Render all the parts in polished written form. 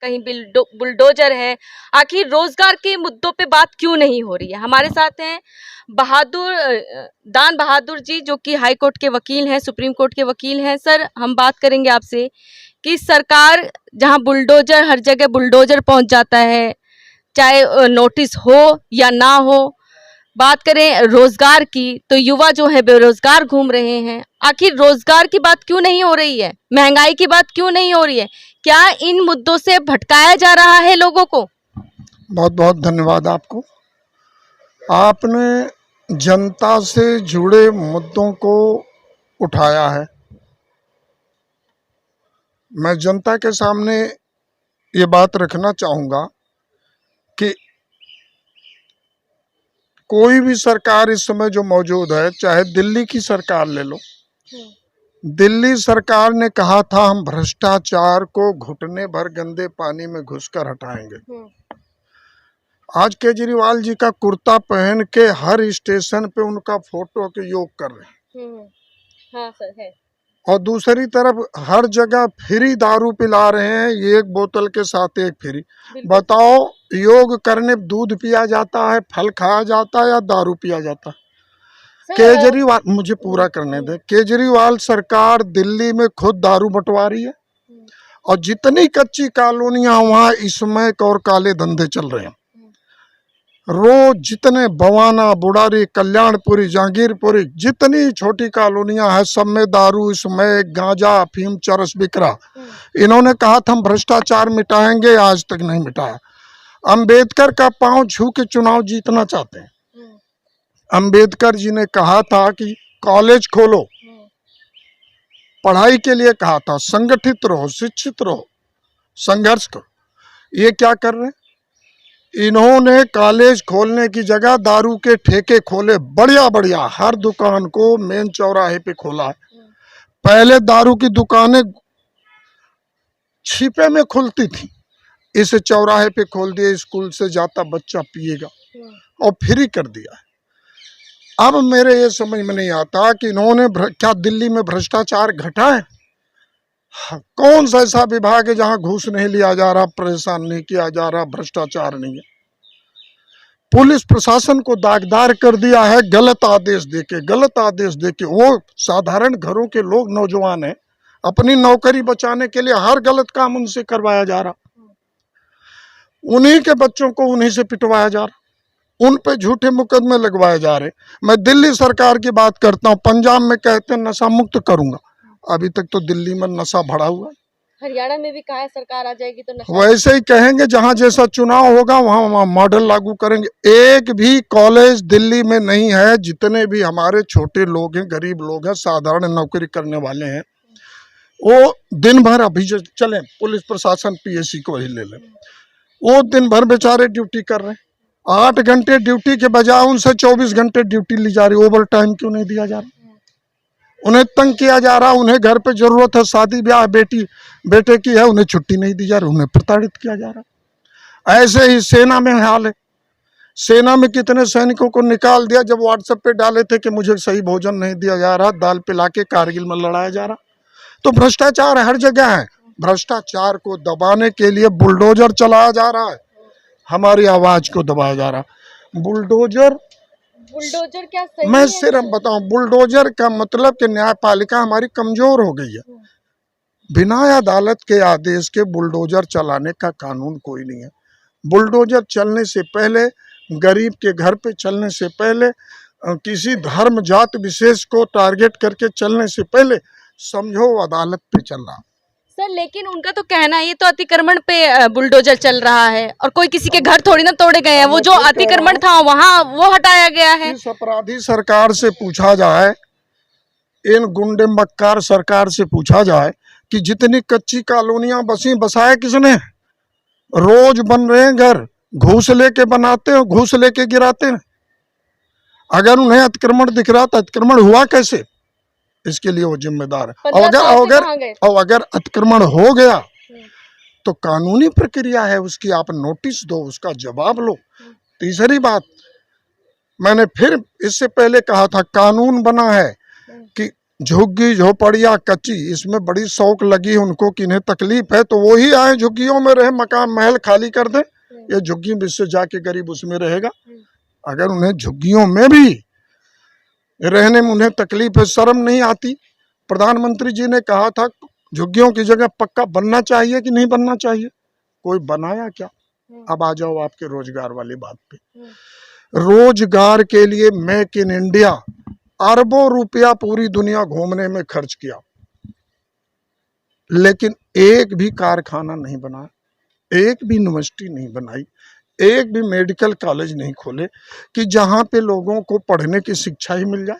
कहीं बुलडोजर है। आखिर रोजगार के मुद्दों पे बात क्यों नहीं हो रही है? हमारे साथ हैं दान बहादुर जी, जो कि हाई कोर्ट के वकील हैं, सुप्रीम कोर्ट के वकील हैं। सर, हम बात करेंगे आपसे कि सरकार जहां बुलडोजर, हर जगह बुलडोजर पहुंच जाता है, चाहे नोटिस हो या ना हो। बात करें रोजगार की तो युवा जो है बेरोजगार घूम रहे हैं। आखिर रोजगार की बात क्यों नहीं हो रही है? महंगाई की बात क्यों नहीं हो रही है? क्या इन मुद्दों से भटकाया जा रहा है लोगों को? बहुत बहुत धन्यवाद आपको। आपने जनता से जुड़े मुद्दों को उठाया है। मैं जनता के सामने ये बात रखना चाहूँगा कि कोई भी सरकार इस समय जो मौजूद है, चाहे दिल्ली की सरकार ले लो, दिल्ली सरकार ने कहा था हम भ्रष्टाचार को घुटने भर गंदे पानी में घुसकर हटाएंगे। आज केजरीवाल जी का कुर्ता पहन के हर स्टेशन पे उनका फोटो के योग कर रहे हैं। हाँ सर, है। और दूसरी तरफ हर जगह फ्री दारू पिला रहे हैं, एक बोतल के साथ एक फ्री। बताओ, योग करने दूध पिया जाता है, फल खाया जाता है या दारू पिया जाता है? केजरीवाल, मुझे पूरा करने दे। केजरीवाल सरकार दिल्ली में खुद दारू बंटवा रही है और जितनी कच्ची कॉलोनियां वहां स्मैक और काले धंधे चल रहे हैं। रोज जितने बवाना, बुढ़ारी, कल्याणपुरी, जहांगीरपुरी, जितनी छोटी कॉलोनियां हैं, सब में दारू, स्मैक, गांजा, अफीम, चरस बिक रहा। इन्होंने कहा था हम भ्रष्टाचार मिटाएंगे, आज तक नहीं मिटाया। अंबेडकर का पांव छू के चुनाव जीतना चाहते हैं। अंबेडकर जी ने कहा था कि कॉलेज खोलो, पढ़ाई के लिए कहा था, संगठित रहो, शिक्षित रहो, संघर्ष करो। ये क्या कर रहे हैं? इन्होंने कॉलेज खोलने की जगह दारू के ठेके खोले, बढ़िया बढ़िया, हर दुकान को मेन चौराहे पे खोला है। पहले दारू की दुकानें छिपे में खुलती थी, इसे चौराहे पे खोल दिए, स्कूल से जाता बच्चा पिएगा और फ्री कर दिया है। अब मेरे ये समझ में नहीं आता कि इन्होंने क्या दिल्ली में भ्रष्टाचार घटा है? कौन सा ऐसा विभाग है जहां घूस नहीं लिया जा रहा, परेशान नहीं किया जा रहा, भ्रष्टाचार नहीं है? पुलिस प्रशासन को दागदार कर दिया है गलत आदेश देके, गलत आदेश देके। वो साधारण घरों के लोग, नौजवान हैं, अपनी नौकरी बचाने के लिए हर गलत काम उनसे करवाया जा रहा, उन्हीं के बच्चों को उन्हीं से पिटवाया जा रहा, उन पे झूठे मुकदमे लगवाए जा रहे। मैं दिल्ली सरकार की बात करता हूँ, पंजाब में कहते हैं नशा मुक्त करूंगा, अभी तक तो दिल्ली में नशा बढ़ा हुआ है। हरियाणा में भी कहा है सरकार आ जाएगी तो नशा। वैसे ही कहेंगे, जहां जैसा चुनाव होगा वहां मॉडल लागू करेंगे। एक भी कॉलेज दिल्ली में नहीं है। जितने भी हमारे छोटे लोग हैं, गरीब लोग हैं, साधारण नौकरी करने वाले हैं, वो दिन भर, अभी जो चले पुलिस प्रशासन पीएससी को ही ले लें, वो दिन भर बेचारे ड्यूटी कर रहे हैं। 8 घंटे ड्यूटी के बजाय उनसे 24 घंटे ड्यूटी ली जा रही। ओवर टाइम क्यों नहीं दिया जा रहा? उन्हें तंग किया जा रहा। उन्हें घर पे जरूरत है, शादी ब्याह बेटे की है, उन्हें छुट्टी नहीं दी जा रही, उन्हें प्रताड़ित किया जा रहा। ऐसे ही सेना में हाल है। सेना में कितने सैनिकों को निकाल दिया जब व्हाट्सएप पे डाले थे कि मुझे सही भोजन नहीं दिया जा रहा, दाल पिला के कारगिल में लड़ाया जा रहा। तो भ्रष्टाचार हर जगह है। भ्रष्टाचार को दबाने के लिए बुलडोजर चलाया जा रहा है, हमारी आवाज को दबाया जा रहा। बुलडोजर क्या सही मैं है? सिर्फ बताऊं, बुलडोजर का मतलब कि न्यायपालिका हमारी कमजोर हो गई है। बिना अदालत के आदेश के बुलडोजर चलाने का कानून कोई नहीं है। बुलडोजर चलने से पहले, गरीब के घर पे चलने से पहले, किसी धर्म जात विशेष को टारगेट करके चलने से पहले समझो अदालत पे चल रहा। सर, लेकिन उनका तो कहना है ये तो अतिक्रमण पे बुलडोजर चल रहा है और कोई किसी के घर थोड़ी ना तोड़े गए हैं। वो जो अतिक्रमण था वहाँ वो हटाया गया है। इस अपराधी सरकार से पूछा जाए, इन गुंडे मक्कार सरकार से पूछा जाए कि जितनी कच्ची कॉलोनियां बसाए किसने? रोज बन रहे हैं घर, घूस लेके बनाते हैं, घूस लेके गिराते हैं। अगर उन्हें अतिक्रमण दिख रहा तो अतिक्रमण हुआ कैसे, इसके लिए वो जिम्मेदार है। और अगर अतिक्रमण हो गया तो कानूनी प्रक्रिया है उसकी, आप नोटिस दो, उसका जवाब लो। तीसरी बात, मैंने फिर इससे पहले कहा था, कानून बना है कि झुग्गी झोपड़ियाँ कच्ची, इसमें बड़ी शौक लगी उनको कि इन्हें तकलीफ है तो वो ही आए झुग्गियों में रहे, मकान महल खाली कर दे, ये झुग्गी में से जाके गरीब उसमें रहेगा। अगर उन्हें झुग्गियों में भी रहने में उन्हें तकलीफ है, शर्म नहीं आती? प्रधानमंत्री जी ने कहा था झुग्गियों की जगह पक्का बनना चाहिए कि नहीं बनना चाहिए, कोई बनाया क्या? अब आ जाओ आपके रोजगार वाली बात पे। रोजगार के लिए मेक इन इंडिया अरबों रुपया पूरी दुनिया घूमने में खर्च किया, लेकिन एक भी कारखाना नहीं बनाया, एक भी यूनिवर्सिटी नहीं बनाई, एक भी मेडिकल कॉलेज नहीं खोले कि जहां पे लोगों को पढ़ने की शिक्षा ही मिल जाए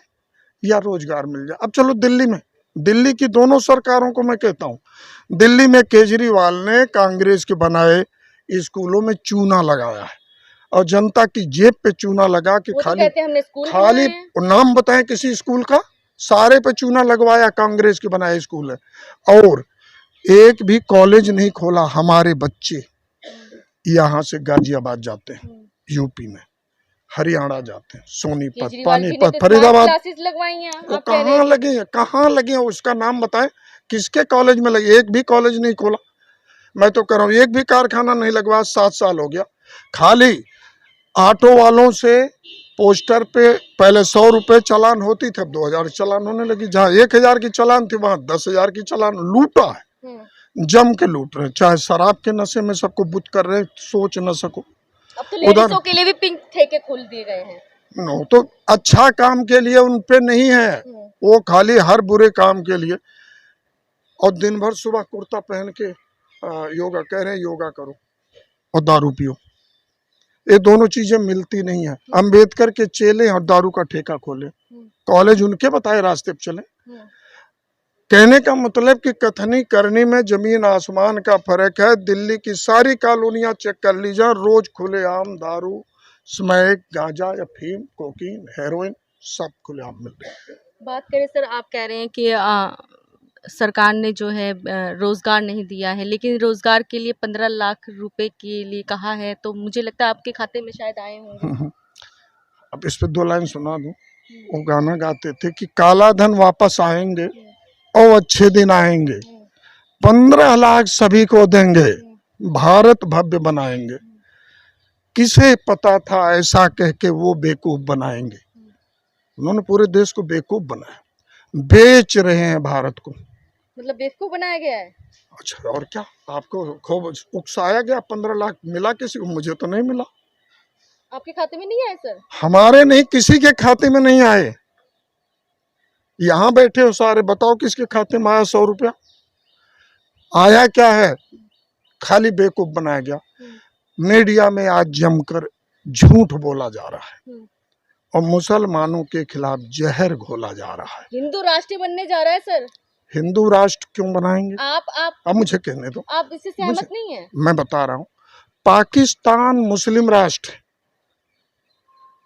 या रोजगार मिल जाए। अब चलो दिल्ली में, दिल्ली की दोनों सरकारों को मैं कहता हूँ, दिल्ली में केजरीवाल ने कांग्रेस के बनाए स्कूलों में चूना लगाया है और जनता की जेब पे चूना लगा के खाली नाम बताएं किसी स्कूल का, सारे पे चूना लगवाया, कांग्रेस के बनाए स्कूल है। और एक भी कॉलेज नहीं खोला। हमारे बच्चे यहाँ से गाजियाबाद जाते हैं, यूपी में, हरियाणा जाते हैं, सोनीपत, पानीपत, फरीदाबाद, वो कहाँ लगे हैं, कहाँ लगे हैं, उसका नाम बताएं, किसके कॉलेज में लगे? एक भी कॉलेज नहीं खोला। मैं तो कह रहा हूँ एक भी कारखाना नहीं लगवाया, 7 साल हो गया। खाली ऑटो वालों से पोस्टर पे पहले 100 रुपए चालान होती थी, अब 2000 चालान होने लगी। जहाँ 1000 की चालान थी वहां 10,000 की चालान। लूटा है, जम के लूट रहे, चाहे शराब के नशे में सबको बुत कर रहे, सोच न सको। अब तो लेडीजों के लिए भी पिंक ठेके खोल दिए गए हैं। नो, तो अच्छा काम के लिए उन पे नहीं है, वो खाली हर बुरे काम के लिए। और दिन भर सुबह कुर्ता पहन के योगा कह रहे हैं, योगा करो और दारू पियो, ये दोनों चीजें मिलती नहीं है। अंबेडकर के चेले और दारू का ठेका खोले, कॉलेज उनके बताए रास्ते पे चले। कहने का मतलब कि कथनी करनी में जमीन आसमान का फर्क है। दिल्ली की सारी कॉलोनियां चेक कर लीजिए, रोज खुलेआम दारू, स्मैक, गांजा या फीम, कोकीन, हेरोइन सब खुलेआम मिल रहे हैं। बात करें सर, आप कह रहे हैं कि सरकार ने जो है रोजगार नहीं दिया है, लेकिन रोजगार के लिए 15 लाख रुपए के लिए कहा है, तो मुझे लगता है आपके खाते में शायद आए होंगे। अब इस पे 2 लाइन सुना दूं। वो गाना गाते थे कि काला धन वापस आएंगे और अच्छे दिन आएंगे, 15 लाख सभी को देंगे, भारत भव्य बनाएंगे। किसे पता था ऐसा कह के वो बेवकूफ बनाएंगे? उन्होंने पूरे देश को बेवकूफ बनाया, बेच रहे हैं भारत को। मतलब बेवकूफ बनाया गया है। अच्छा, और क्या आपको खूब उकसाया गया? 15 लाख मिला किसी को? मुझे तो नहीं मिला। आपके खाते में नहीं आए सर? हमारे नहीं, किसी के खाते में नहीं आए। यहाँ बैठे हो सारे, बताओ किसके खाते में आया 100 रुपया? आया क्या है? खाली बेवकूफ बनाया गया। मीडिया में आज जमकर झूठ बोला जा रहा है और मुसलमानों के खिलाफ जहर घोला जा रहा है। हिंदू राष्ट्र बनने जा रहा है सर। हिंदू राष्ट्र क्यों बनाएंगे? आप अब मुझे कहने दो, आप इससे सहमत नहीं है? मैं बता रहा हूँ, पाकिस्तान मुस्लिम राष्ट्र,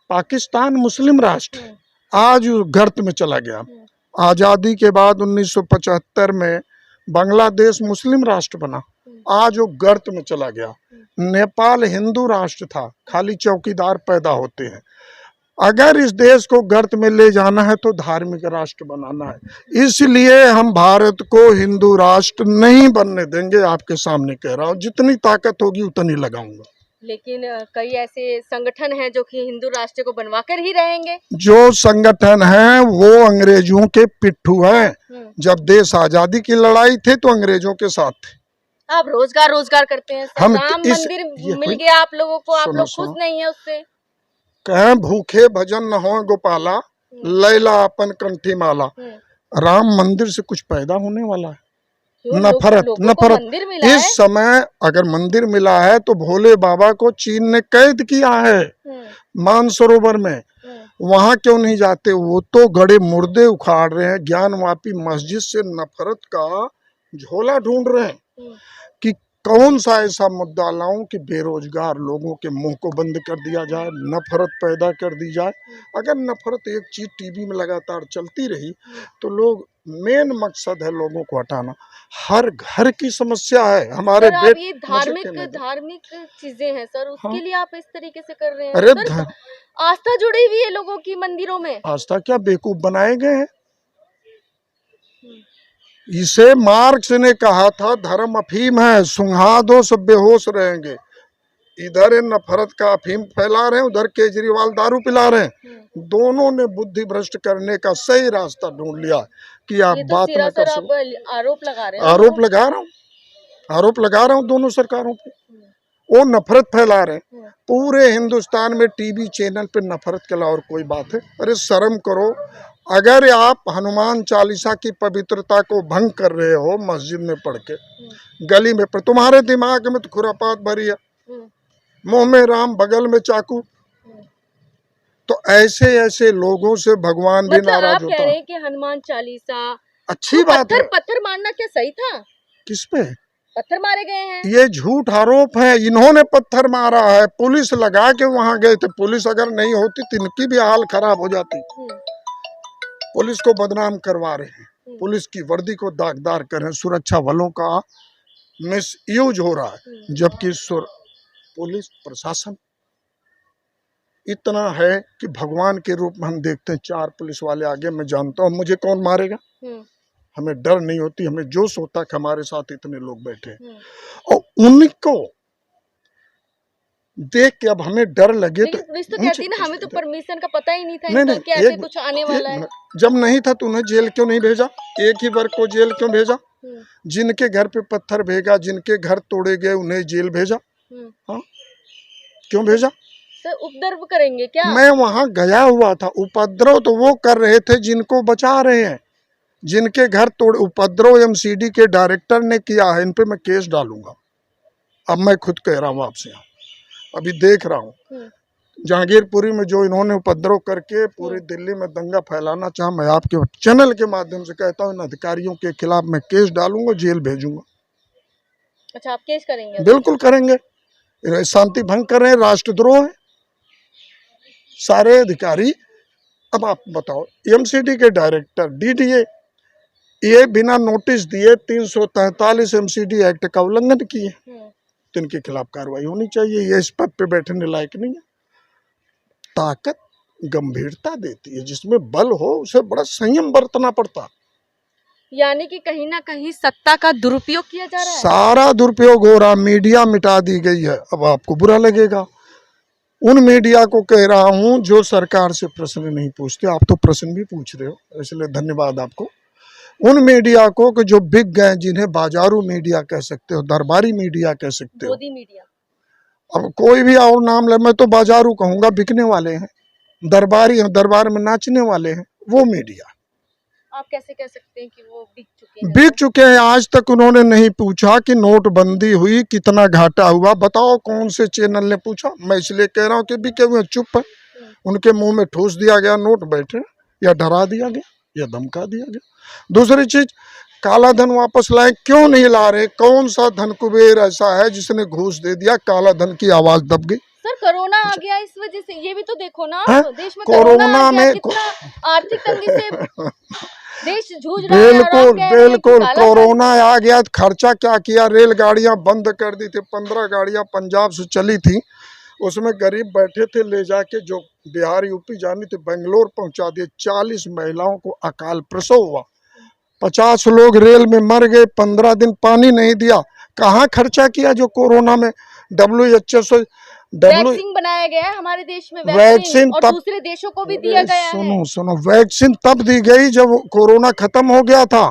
पाकिस्तान मुस्लिम राष्ट्र आज गर्त में चला गया। आजादी के बाद 1975 में बांग्लादेश मुस्लिम राष्ट्र बना, आज वो गर्त में चला गया। नेपाल हिंदू राष्ट्र था, खाली चौकीदार पैदा होते हैं। अगर इस देश को गर्त में ले जाना है तो धार्मिक राष्ट्र बनाना है, इसलिए हम भारत को हिंदू राष्ट्र नहीं बनने देंगे। आपके सामने कह रहा हूँ, जितनी ताकत होगी उतनी लगाऊंगा। लेकिन कई ऐसे संगठन हैं जो कि हिंदू राष्ट्र को बनवाकर ही रहेंगे। जो संगठन है वो अंग्रेजों के पिट्ठू हैं। जब देश आजादी की लड़ाई थी तो अंग्रेजों के साथ थे। आप रोजगार करते हैं, राम मंदिर मिल गया आप लोगों को, आप लोग खुश नहीं है उससे? कहें भूखे भजन न हो गोपाला, लैला अपन कंठी माला। राम मंदिर से कुछ पैदा होने वाला है? नफरत। इस समय अगर मंदिर मिला है तो भोले बाबा को चीन ने कैद किया है मानसरोवर में, वहां क्यों नहीं जाते? वो तो गड़े मुर्दे उखाड़ रहे हैं, ज्ञानवापी मस्जिद से नफरत का झोला ढूंढ रहे हैं कि कौन सा ऐसा मुद्दा लाऊं कि बेरोजगार लोगों के मुंह को बंद कर दिया जाए, नफरत पैदा कर दी जाए। अगर नफरत एक चीज टीवी में लगातार चलती रही तो लोग, मेन मकसद है लोगों को हटाना। हर घर की समस्या है हमारे बेट। ये धार्मिक चीजें हैं सर, उसके लिए आप इस तरीके से कर रहे हैं? अरे आस्था जुड़ी हुई है लोगों की मंदिरों में। आस्था क्या बेवकूफ बनाए गए हैं? इसे मार्क्स ने कहा था धर्म अफीम है, सुंघा दो सब बेहोश रहेंगे। इधर नफरत का अफीम फैला रहे हैं, उधर केजरीवाल दारू पिला रहे हैं। दोनों ने बुद्धि भ्रष्ट करने का सही रास्ता ढूंढ लिया कि आप ये तो बात न कर आप आरोप लगा रहे हैं। आरोप लगा रहा हूँ दोनों सरकारों पे। वो नफरत फैला रहे हैं पूरे हिंदुस्तान में, टीवी चैनल पे नफरत के अलावा और कोई बात है? अरे शर्म करो। अगर आप हनुमान चालीसा की पवित्रता को भंग कर रहे हो मस्जिद में पढ़ के, गली में पढ़, तुम्हारे दिमाग में तो खुरापात भरी है, मुंह में राम बगल में चाकू। तो ऐसे ऐसे लोगों से भगवान भी नाराज आप होता कह रहे है। हैं कि हनुमान चालीसा अच्छी बात है। पत्थर मारना क्या सही था? किस पे पत्थर मारे गए हैं? ये झूठ आरोप है, इन्होंने पत्थर मारा है, पुलिस लगा के वहां गए थे। पुलिस अगर नहीं होती तो इनकी भी हाल खराब हो जाती। पुलिस को बदनाम करवा रहे हैं, पुलिस की वर्दी को दागदार कर रहे हैं, सुरक्षा बलों का मिसयूज हो रहा है। जबकि पुलिस प्रशासन इतना है कि भगवान के रूप में हम देखते हैं। 4 पुलिस वाले आगे, मैं जानता हूँ मुझे कौन मारेगा, हमें डर नहीं होती, हमें जोश होता कि हमारे साथ इतने लोग बैठे। और उनको देख के अब हमें डर लगे तो पुलिस तो कहती है ना, हमें तो परमिशन का पता ही नहीं था नहीं, कि ऐसे कुछ आने वाला है। जब नहीं था तो उन्हें जेल क्यों नहीं भेजा? एक ही वर्ग को जेल क्यों भेजा? जिनके घर पे पत्थर भेजा, जिनके घर तोड़े गए उन्हें जेल भेजा। हाँ, क्यों भेजा? सर उपद्रव करेंगे क्या? मैं वहां गया हुआ था। उपद्रव तो वो कर रहे थे जिनको बचा रहे हैं, जिनके घर तोड़। उपद्रव एमसीडी के डायरेक्टर ने किया है, इन पे मैं केस डालूंगा। अब मैं खुद कह रहा हूँ आपसे, अभी देख रहा हूँ जहांगीरपुरी में जो इन्होंने उपद्रव करके पूरी दिल्ली में दंगा फैलाना चाहा, मैं आपके चैनल के माध्यम से कहता हूँ इन अधिकारियों के खिलाफ मैं केस डालूंगा, जेल भेजूंगा। अच्छा, आप केस करेंगे? बिल्कुल करेंगे। शांति भंग कर रहे हैं, राष्ट्रद्रोह है सारे अधिकारी। अब आप बताओ, एमसीडी के डायरेक्टर, डीडीए, ये बिना नोटिस दिए 343 एमसीडी एक्ट का उल्लंघन किए, तो इनके खिलाफ कार्रवाई होनी चाहिए। ये इस पद पे बैठने लायक नहीं है। ताकत गंभीरता देती है, जिसमें बल हो उसे बड़ा संयम बरतना पड़ता। यानी कि कहीं ना कहीं सत्ता का दुरुपयोग किया जा रहा है। सारा दुरुपयोग हो रहा, मीडिया मिटा दी गई है। अब आपको बुरा लगेगा, उन मीडिया को कह रहा हूं जो सरकार से प्रश्न नहीं पूछते। आप तो प्रश्न भी पूछ रहे हो, इसलिए धन्यवाद आपको। उन मीडिया को कि जो बिक गए, जिन्हें बाजारू मीडिया कह सकते हो, दरबारी मीडिया कह सकते हो, मोदी मीडिया, अब कोई भी और नाम ले, मैं तो बाजारू कहूंगा, बिकने वाले हैं, दरबारी हैं, दरबार में नाचने वाले हैं, वो मीडिया। आप कैसे कह सकते हैं कि वो बिक चुके हैं? बिक चुके हैं। आज तक उन्होंने नहीं पूछा कि नोटबंदी हुई कितना घाटा हुआ, बताओ कौन से चैनल ने पूछा? मैं इसलिए कह रहा हूँ कि बिके हुए चुप है, उनके मुंह में ठूस दिया गया नोट, बैठे, या डरा दिया गया या धमका दिया गया। दूसरी चीज, काला धन वापस लाए, क्यों नहीं ला रहे? कौन सा धन कुबेर ऐसा है जिसने घूस दे दिया, काला धन की आवाज दब गई? सर कोरोना आ गया, इस वजह से ये भी तो देखो ना, देश में कोरोना में कितना आर्थिक तंगी से देश जूझ रहा है। बिल्कुल कोरोना आ गया, खर्चा क्या किया? रेलगाड़ियां बंद कर दी थी, 15 गाड़ियां पंजाब से चली थी, उसमें गरीब बैठे थे, ले जाके जो बिहार यूपी जानी थी बेंगलोर पहुंचा दिए। 40 महिलाओं को अकाल प्रसव हुआ, 50 लोग रेल में मर गए, 15 दिन पानी नहीं दिया। कहाँ खर्चा किया जो कोरोना में WHO वैक्सीन बनाया गया है हमारे देश में, वैक्सीन और तब दूसरे देशों को भी दिया गया है। सुनो, वैक्सीन तब दी गई जब कोरोना खत्म हो गया था।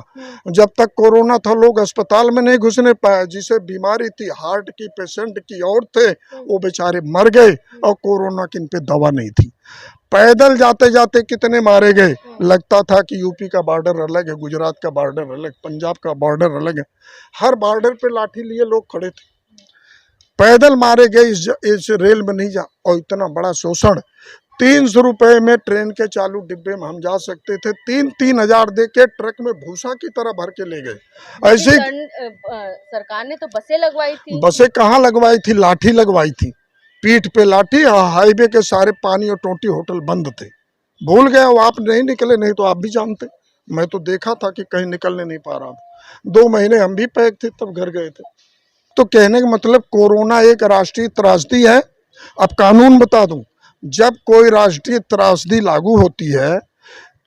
जब तक कोरोना था लोग अस्पताल में नहीं घुसने पाए, जिसे बीमारी थी हार्ट की, पेशेंट की और थे, वो बेचारे मर गए, और कोरोना की इन पे दवा नहीं थी। पैदल जाते जाते कितने मारे गए। लगता था कि यूपी का बॉर्डर अलग है, गुजरात का बॉर्डर अलग, पंजाब का बॉर्डर अलग है, हर बॉर्डर पे लाठी लिए लोग खड़े थे, पैदल मारे गए। इस रेल में नहीं जा, और इतना बड़ा शोषण। 300 रुपए में ट्रेन के चालू डिब्बे में हम जा सकते थे, 3-3 हजार दे के ट्रक में भूसा की तरह भर के ले गए। ऐसे सरकार ने तो बसें लगवाई थी। बसें कहाँ लगवाई थी? लाठी लगवाई थी, पीठ पे लाठी। हाईवे के सारे पानी और टोटी होटल बंद थे। भूल गए हो आप, नहीं निकले, नहीं तो आप भी जानते। मैं तो देखा था कि कहीं निकलने नहीं पा रहा था। 2 महीने हम भी पैक थे, तब घर गए थे। तो कहने का मतलब कोरोना एक राष्ट्रीय त्रासदी है। अब कानून बता दूं, जब कोई राष्ट्रीय त्रासदी लागू होती है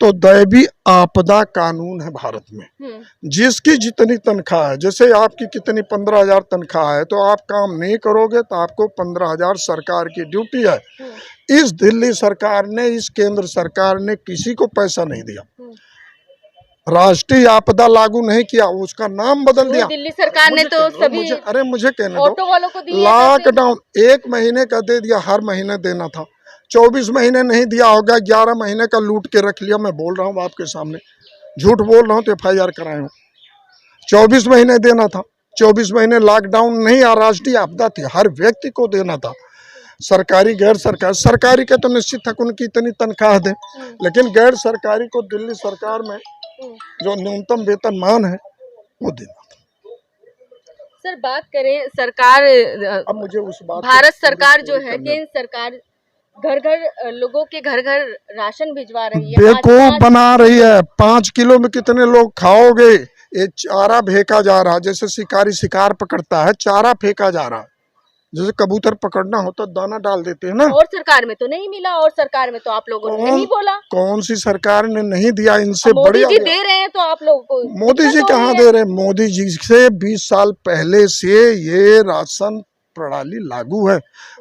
तो दैवी आपदा कानून है भारत में। जिसकी जितनी तनख्वाह है, जैसे आपकी कितनी 15,000 तनख्वाह है, तो आप काम नहीं करोगे तो आपको 15,000 सरकार की ड्यूटी है। इस दिल्ली सरकार ने, इस केंद्र सरकार ने किसी को पैसा नहीं दिया, राष्ट्रीय आपदा लागू नहीं किया, उसका नाम बदल दिया। दिल्ली सरकार ने तो सभी मुझे कहने ऑटो वालों को दिए, लॉकडाउन 1 महीने का दे दिया, हर महीने देना था। 24 महीने नहीं दिया होगा, 11 महीने का लूट के रख लिया। मैं बोल रहा हूँ आपके सामने, झूठ बोल रहा हूँ तो FIR कराए हूँ। 24 महीने देना था, 24 महीने लॉकडाउन नहीं, राष्ट्रीय आपदा थी, हर व्यक्ति को देना था। सरकारी गैर सरकारी के तो निश्चित था उनकी इतनी तनख्वाह दे, लेकिन गैर सरकारी को दिल्ली सरकार में जो न्यूनतम वेतनमान है वो देना था। सर बात करें सरकार, अब मुझे उस बात, भारत सरकार जो है, केंद्र सरकार घर घर लोगों के घर घर राशन भिजवा रही है, बेवकूफ बना रही है। 5 किलो में कितने लोग खाओगे? ये चारा फेंका जा रहा, जैसे शिकारी शिकार पकड़ता है, चारा फेंका जा रहा, जैसे कबूतर पकड़ना होता दाना डाल देते हैं ना। और सरकार में तो नहीं मिला, और सरकार में तो आप लोगों ने नहीं बोला। कौन सी सरकार ने नहीं दिया? इनसे मोदी जी दे रहे हैं तो आप लोगों को मोदी जी कहाँ दे रहे हैं? मोदी जी से 20 साल पहले से ये राशन प्रणाली लागू है।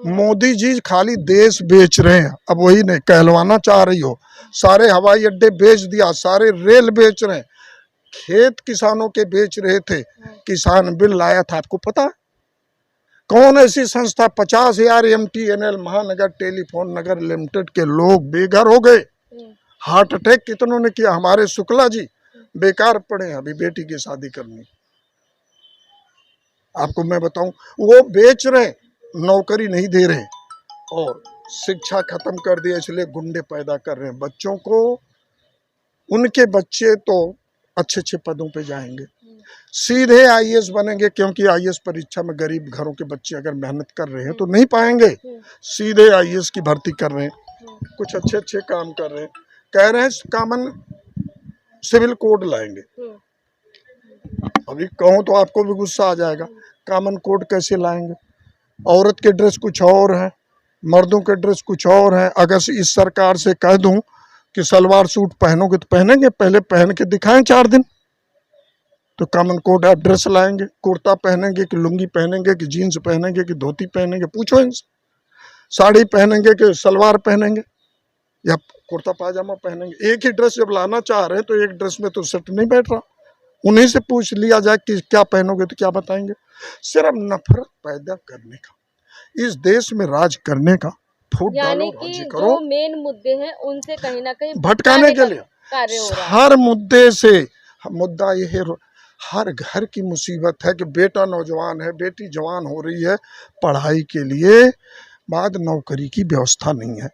मोदी जी खाली देश बेच रहे हैं, अब वही नहीं कहलवाना चाह रही हो। सारे हवाई अड्डे बेच दिया, सारे रेल बेच रहे हैं, खेत किसानों के बेच रहे थे। किसान बिल लाया था, आपको पता है? कौन ऐसी संस्था? 50,000 MTNL महानगर टेलीफोन नगर लिमिटेड के लोग बेघर हो गए। हार्ट अटैक कितनों ने किया? हमारे शुक्ला जी बेकार पड़े हैं, अभी बेटी की शादी करनी। आपको मैं बताऊं, वो बेच रहे, नौकरी नहीं दे रहे, और शिक्षा खत्म कर दिया, इसलिए गुंडे पैदा कर रहे हैं बच्चों को। उनके बच्चे तो अच्छे अच्छे पदों पे जाएंगे, सीधे IAS बनेंगे, क्योंकि IAS परीक्षा में गरीब घरों के बच्चे अगर मेहनत कर रहे हैं तो नहीं पाएंगे। सीधे IAS की भर्ती कर रहे हैं, कुछ अच्छे अच्छे काम कर रहे हैं, कह रहे हैं कॉमन सिविल कोड लाएंगे। अभी कहूँ तो आपको भी गुस्सा आ जाएगा, कॉमन कोड कैसे लाएंगे? औरत के ड्रेस कुछ और है, मर्दों के ड्रेस कुछ और है। अगर इस सरकार से कह दूं कि सलवार सूट पहनोगे तो पहनेंगे, पहले पहन के दिखाएं 4 दिन, तो कॉमन कोड ड्रेस लाएंगे। कुर्ता पहनेंगे कि लुंगी पहनेंगे कि जीन्स पहनेंगे कि धोती पहनेंगे, पूछो इनसे। साड़ी पहनेंगे कि सलवार पहनेंगे या कुर्ता पाजामा पहनेंगे? एक ही ड्रेस जब लाना चाह रहे हैं तो एक ड्रेस में तो सेट नहीं बैठ रहा। उन्हीं से पूछ लिया जाए कि क्या पहनोगे तो क्या बताएंगे? सिर्फ नफरत पैदा करने का, इस देश में राज करने का, फूट डालो, राजी करो। जो मेन मुद्दे हैं उनसे कहीं ना कहीं भटकाने के लिए कार्य हो रहा है। हर मुद्दे से मुद्दा ये है, हर घर की मुसीबत है कि बेटा नौजवान है, बेटी जवान हो रही है, पढ़ाई के लिए, बाद नौकरी की व्यवस्था नहीं है।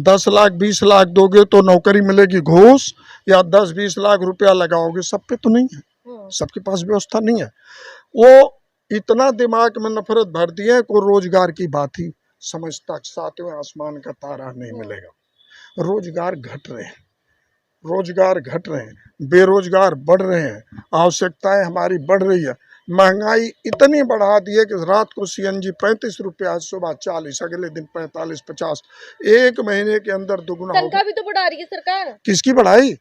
10 लाख 20 लाख दोगे तो नौकरी मिलेगी घूस, या 10-20 लाख रुपया लगाओगे, सब पे तो नहीं है, सबके पास व्यवस्था नहीं है। वो इतना दिमाग में नफरत भर दिए को रोजगार की बात ही समझता, 7वें आसमान का तारा नहीं मिलेगा। रोजगार घट रहे हैं, रोजगार घट रहे हैं, बेरोजगार बढ़ रहे हैं, आवश्यकताएं हमारी बढ़ रही है, महंगाई इतनी बढ़ा दी है कि रात को CNG 35 रुपया, सुबह 40, अगले दिन 45-50, 1 महीने के अंदर दुगुना। तनख्वाह भी तो बढ़ा रही है सरकार। किसकी बढ़ाई?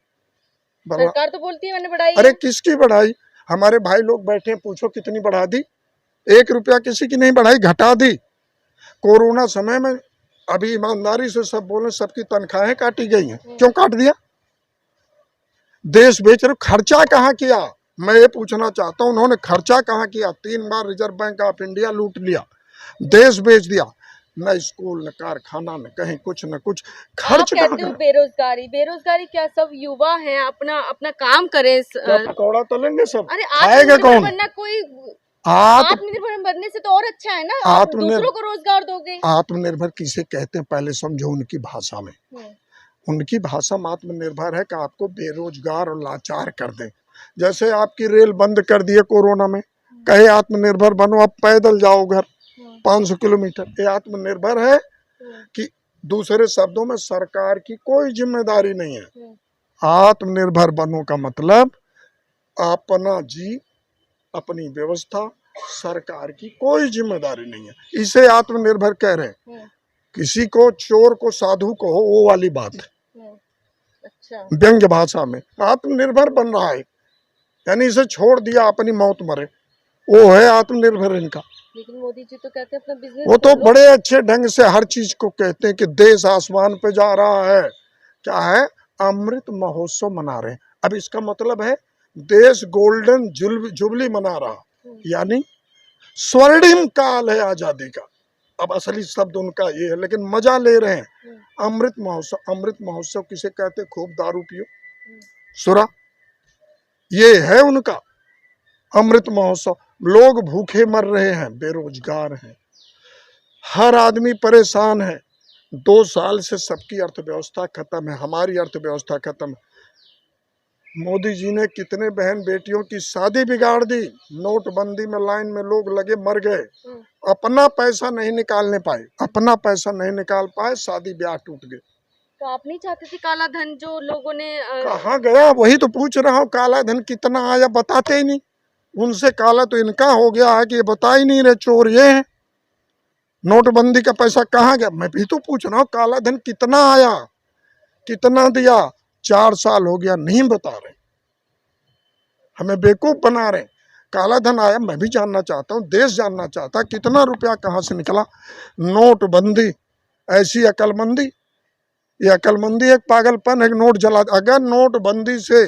सरकार तो बोलती है मैंने बढ़ाई। अरे किसकी बढ़ाई? हमारे भाई लोग बैठे हैं, पूछो कितनी बढ़ा दी? 1 रुपया किसी की नहीं बढ़ाई, घटा दी। कोरोना समय में, अभी ईमानदारी से सब बोले, सबकी तनख्वाहें काटी गई हैं। क्यों काट दिया? देश बेच रहे, खर्चा कहाँ किया? मैं ये पूछना चाहता हूँ, उन्होंने खर्चा कहाँ किया? 3 बार रिजर्व बैंक ऑफ इंडिया लूट लिया, देश बेच दिया, न स्कूल न कारखाना न कहीं कुछ न कुछ। खर्च आप कहते हो बेरोजगारी, बेरोजगारी क्या? सब युवा हैं, अपना अपना काम करें। पकौड़ा तो लेंगे सब, अरे खाएगा कौन? बनना कोई आत्मनिर्भर बनने से तो और अच्छा है ना, दूसरों को रोजगार दोगे। आत्मनिर्भर किसे कहते हैं पहले समझो उनकी भाषा में। उनकी भाषा में आत्मनिर्भर है कि आपको बेरोजगार और लाचार कर दें। जैसे आपकी रेल बंद कर दिए कोरोना में, कहे आत्मनिर्भर बनो, अब पैदल जाओ घर 500 किलोमीटर, ये आत्मनिर्भर है? कि दूसरे शब्दों में सरकार की कोई जिम्मेदारी नहीं है। आत्मनिर्भर बनो का मतलब अपना जी, अपनी व्यवस्था, सरकार की कोई जिम्मेदारी नहीं है, इसे आत्मनिर्भर कह रहे हैं। किसी को, चोर को साधु को हो, वो वाली बात है। अच्छा। व्यंग्य भाषा में। आत्मनिर्भर बन रहा है, यानी इसे छोड़ दिया अपनी मौत मरे, वो है आत्मनिर्भर इनका। लेकिन मोदी जी तो कहते हैं अपना बिजनेस वो तो खोलो। बड़े अच्छे ढंग से हर चीज को कहते हैं कि देश आसमान पे जा रहा है। क्या है? अमृत महोत्सव मना रहे हैं। अब इसका मतलब है देश गोल्डन जुबली मना रहा, यानी स्वर्णिम काल है आजादी का। अब असली शब्द उनका ये है, लेकिन मजा ले रहे हैं। अमृत महोत्सव, अमृत महोत्सव किसे कहते? खूब दारू पियो, सुरा, ये है उनका अमृत महोत्सव। लोग भूखे मर रहे हैं, बेरोजगार हैं, हर आदमी परेशान है। 2 साल से सबकी अर्थव्यवस्था खत्म है, हमारी अर्थव्यवस्था खत्म है। मोदी जी ने कितने बहन बेटियों की शादी बिगाड़ दी, नोटबंदी में लाइन में लोग लगे मर गए, अपना पैसा नहीं निकालने पाए, अपना पैसा नहीं निकाल पाए, शादी ब्याह टूट गए। तो आप नहीं चाहते थे काला धन जो लोगों ने कहाँ गया? वही तो पूछ रहा हूँ, काला धन कितना आया बताते ही नहीं। उनसे काला तो इनका हो गया है कि ये बता ही नहीं रहे, चोर ये है। नोटबंदी का पैसा कहाँ गया? मैं भी तो पूछ रहा हूँ, काला धन कितना आया, कितना दिया? 4 साल हो गया, नहीं बता रहे, हमें बेवकूफ बना रहे। काला धन आया, मैं भी जानना चाहता हूँ, देश जानना चाहता है कितना रुपया कहाँ से निकला। नोटबंदी ऐसी अकलमंदी, ये अकलमंदी एक पागलपन है। नोट जला, अगर नोटबंदी से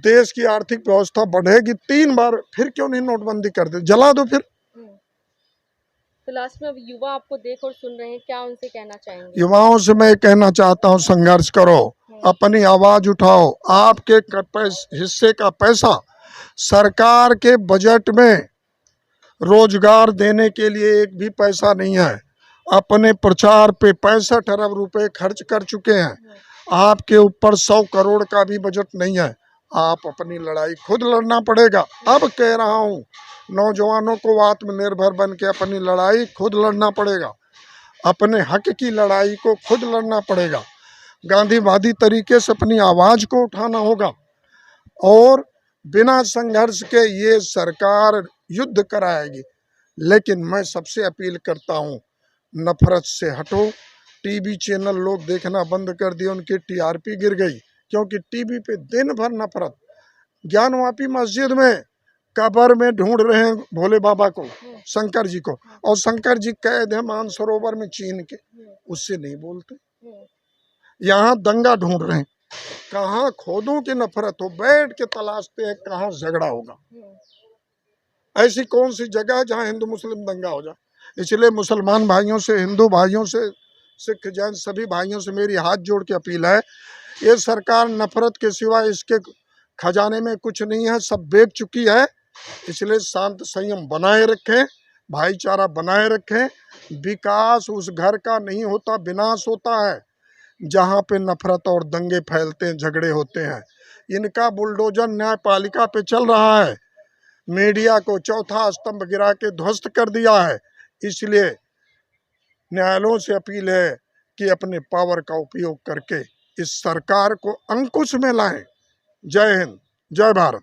देश की आर्थिक व्यवस्था बढ़ेगी 3 बार, फिर क्यों नहीं नोटबंदी कर दे, जला दो फिर। तो लास्ट में अब युवा आपको देख और सुन रहे हैं, क्या उनसे कहना चाहेंगे? युवाओं से मैं कहना चाहता हूँ, संघर्ष करो, अपनी आवाज उठाओ। आपके हिस्से का पैसा सरकार के बजट में रोजगार देने के लिए एक भी पैसा नहीं है। अपने प्रचार पे 65 अरब रुपए खर्च कर चुके हैं, आपके ऊपर 100 करोड़ का भी बजट नहीं है। आप अपनी लड़ाई खुद लड़ना पड़ेगा। अब कह रहा हूँ, नौजवानों को आत्मनिर्भर बन के अपनी लड़ाई खुद लड़ना पड़ेगा, अपने हक की लड़ाई को खुद लड़ना पड़ेगा। गांधीवादी तरीके से अपनी आवाज को उठाना होगा, और बिना संघर्ष के ये सरकार युद्ध कराएगी। लेकिन मैं सबसे अपील करता हूँ, नफरत से हटो। टीवी चैनल लोग देखना बंद कर दिए, उनकी टीआरपी गिर गई, क्योंकि टीवी पे दिन भर नफरत। ज्ञानवापी मस्जिद में कब्र में ढूंढ रहे हैं भोले बाबा को, शंकर जी को, और शंकर जी कैद है मानसरोवर में चीन के, उससे नहीं बोलते। यहाँ दंगा ढूंढ रहे हैं, कहाँ खोदों की नफरत हो, बैठ के तलाशते हैं कहाँ झगड़ा होगा। ऐसी कौन सी जगह है जहाँ हिंदू मुस्लिम दंगा हो जाए? इसलिए मुसलमान भाइयों से, हिंदू भाइयों से, सिख जैन सभी भाइयों से मेरी हाथ जोड़ के अपील है, ये सरकार नफरत के सिवा इसके खजाने में कुछ नहीं है, सब बेच चुकी है। इसलिए शांत संयम बनाए रखें, भाईचारा बनाए रखें। विकास उस घर का नहीं होता, विनाश होता है जहाँ पे नफरत और दंगे फैलते हैं, झगड़े होते हैं। इनका बुलडोजर न्यायपालिका पे चल रहा है, मीडिया को चौथा स्तंभ गिरा के ध्वस्त कर दिया है। इसलिए न्यायालयों से अपील है कि अपने पावर का उपयोग करके इस सरकार को अंकुश में लाएं। जय हिंद, जय भारत।